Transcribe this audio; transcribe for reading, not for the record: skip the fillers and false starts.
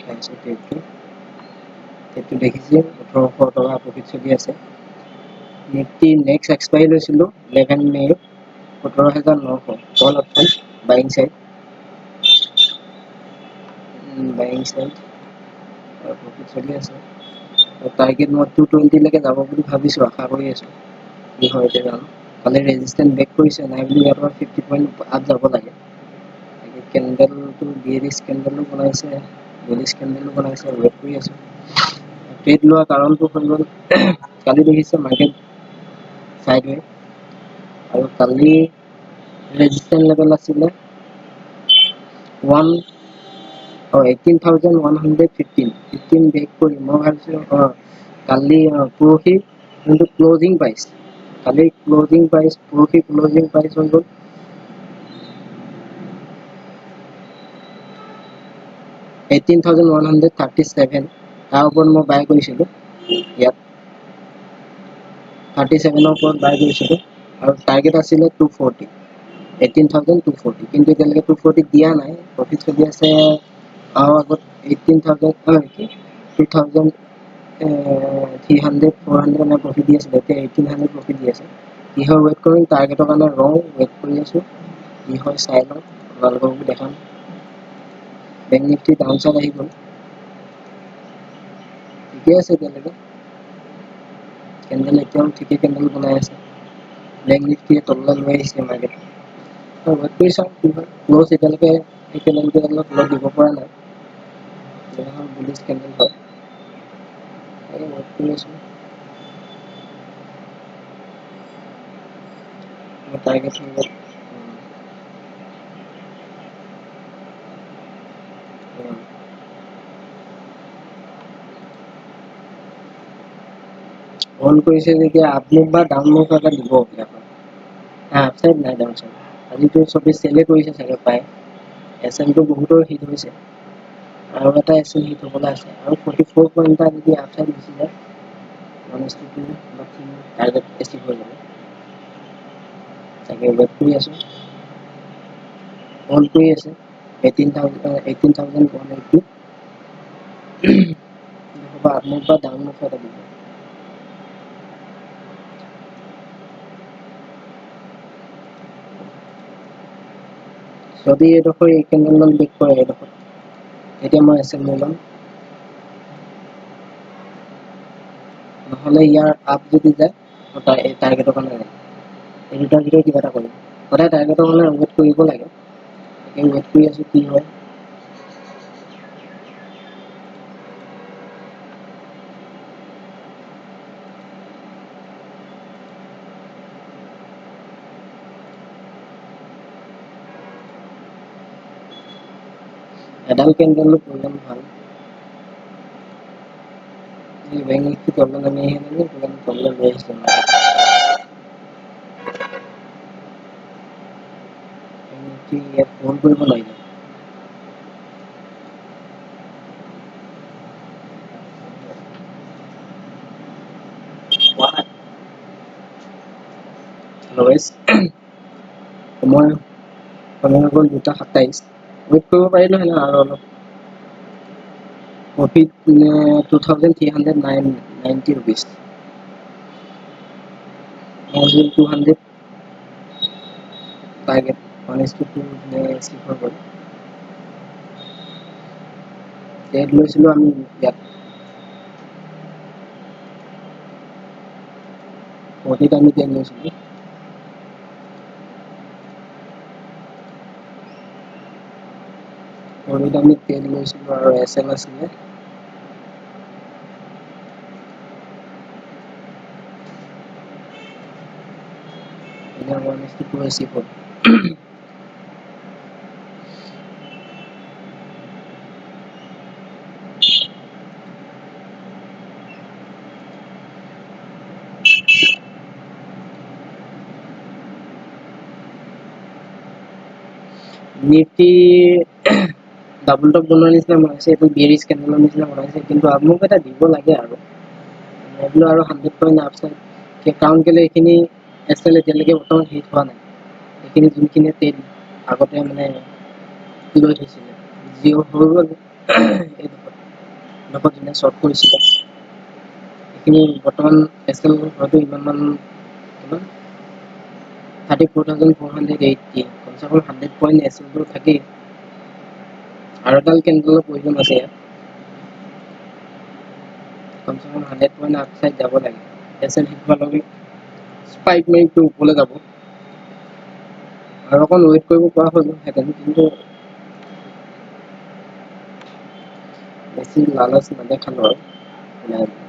চাইছো টেটটো দেখিছে 1800 টকা প্ৰফিট চলি আছে নিফটি নেক্সট এক্সপায়াৰি লৈছিলো 11 মে 17900 কল অপশন বাইং সাইড প্ৰফিট চলি আছে টাৰ্গেট মই 220 লৈকে যাব বুলি ভাবিছো আশা কৰি আছো কি হয় এতিয়া জানো কালি ৰেজিষ্টেন্স ব্ৰেক কৰিছে নাই বুলি ইয়াৰ 50 পইণ্ট আপ যাব লাগে কেন্ডেল তো বিয়েৰিশ কেন্ডেল বনাইছে বুলিশ কেন্ডেল বনাইছে ৱেট কৰি আছে ট্ৰেড লোৱা কাৰণটো হৈ গ'ল কালি দেখিছে মাৰ্কেট সাইডৱে আৰু কালি ৰেজিষ্টেন্স লেভেল আছিলে 18,115 ব্ৰেক কৰি মই ভাবিছো কালি পৰহি কিন্তু ক্লোজিং প্ৰাইচ কালি ক্লোজিং প্ৰাইচ পৰহি ক্লোজিং প্ৰাইচ হৈ গ'ল 18,137 তাৰ ওপৰত মই বাই কৰিছিলো ইয়াত 37 ৰ ওপৰত বাই কৰিছিলো আৰু টাৰ্গেট আছিলে 240 18,240 কিন্তু এতিয়ালৈকে 240 দিয়া নাই প্ৰফিট চলি আছে আৰু আগত 18,000 2000 300 400 নে প্ৰফিট দি আছে এতিয়া 1800 প্ৰফিট দি আছে কি হয় ৱেট কৰিম টাৰ্গেটৰ কাৰণে ৰং ৱেট কৰি আছো কি হয় চাই লওঁ আপোনালোকক দেখাম বেংক নিফটি ডাউন সাইড আহি গ'ল ঠিকে আছে এতিয়ালৈকে কেন্ডেল এতিয়াও ঠিকে কেন্ডেল বনাই আছে বেংক নিফটি তললৈ লৈ আহিছে মাৰ্কেট ৱেট কৰি চাওঁ কি হয় ক্ল'জ এতিয়ালৈকে এই কেন্ডেলটো অলপ ক্ল'জ দিব পৰা নাই এখন বুলিশ কেন্ডেল হয় ৱেট কৰি আছো টাৰ্গেট হৈ গ'ল অন কৰিছে যেতিয়া আপমুভ বা ডাউনমুভ এটা দিব ইয়াৰ আপসাইড নাই ডাউন সাইড আজিতো চবে চেলে কৰিছে চাগে পায় এছএমটো বহুতৰ হিট হৈছে আৰু এটা এছএম হিট হ'বলৈ আছে আৰু 44 পইণ্ট এটা যদি আপসাইড গুচি যায় 1:2 বা 3 টাৰ্গেট এচিভ হৈ যাব চাগে ৱেট কৰি আছো অন কৰি আছে 18,180 বা আপমুভ বা ডাউনমুভ এটা দিব যদি এডোখৰ এই কেন্ডেলডাল ব্ৰেক কৰে এডোখৰ এতিয়া মই এছএম লৈ ল'ম নহ'লে ইয়াৰ আপ যদি যায় টাৰ্গেটৰ কাৰণে এই দুটাৰ ভিতৰত কিবা এটা কৰিম সদায় টাৰ্গেটৰ কাৰণে ৱেট কৰিব লাগে তাকে ৱেট কৰি আছো কি হয় এডাল কেন্ডেলৰ প্ৰব্লেম ভাল এই বেংক নিফটি তললৈ নামি আহিলে তললৈ লৈ আহিছে নিফটি ইয়াত হোল্ড কৰিব লাগিব লৱেজ সময় গ'ল 2:27 ৱেট কৰিব পাৰিলো হেনে আৰু অলপ প্ৰফিট 2,390 rupees 200 টাৰ্গেট 1:2 নে চিফৰ গ'ল ট্ৰেড লৈছিলো আমি ইয়াত 40 আমি ট্ৰেড লৈছিলো আমি ট্ৰেড লৈছিলো আৰু এছএল আছিলে এতিয়া 1:2 চিফৰ নিফটি ডাবল টপ বনোৱাৰ নিচিনা বনাইছে এইটো বিয়েৰিশ কেন্ডেলৰ নিচিনা বনাইছে কিন্তু আপমুভ এটা দিব লাগে আৰু এইবিলাক আৰু 100 পইণ্ট আপসাইড কাৰণ কেলে এইখিনি এছএল এতিয়ালৈকে বৰ্তমান হিট হোৱা নাই এইখিনি যোনখিনি ট্ৰেড আগতে মানে লৈ থৈছিলে জিঅ' হৈ গ'ল আকৌ যোনে শ্বৰ্ট কৰিছিলে এইখিনি বৰ্তমান এছএল হয়তো ইমান কিমান 34,480 কমচে কম 100 পইণ্ট এছএলটো থাকেই আৰু এডাল কেণ্ডেলৰ প্ৰয়োজন আছে ইয়াত কমচে কম 100 পইণ্ট আপচাইড যাব লাগে এছএল হিট হোৱাৰ লগে স্পাইক মেৰিটটো ওপৰলৈ যাব আৰু অকণ ৱেইট কৰিব পৰা হ'ল হেঁতেন কিন্তু বেছি লালচ নেদেখালোঁ আৰু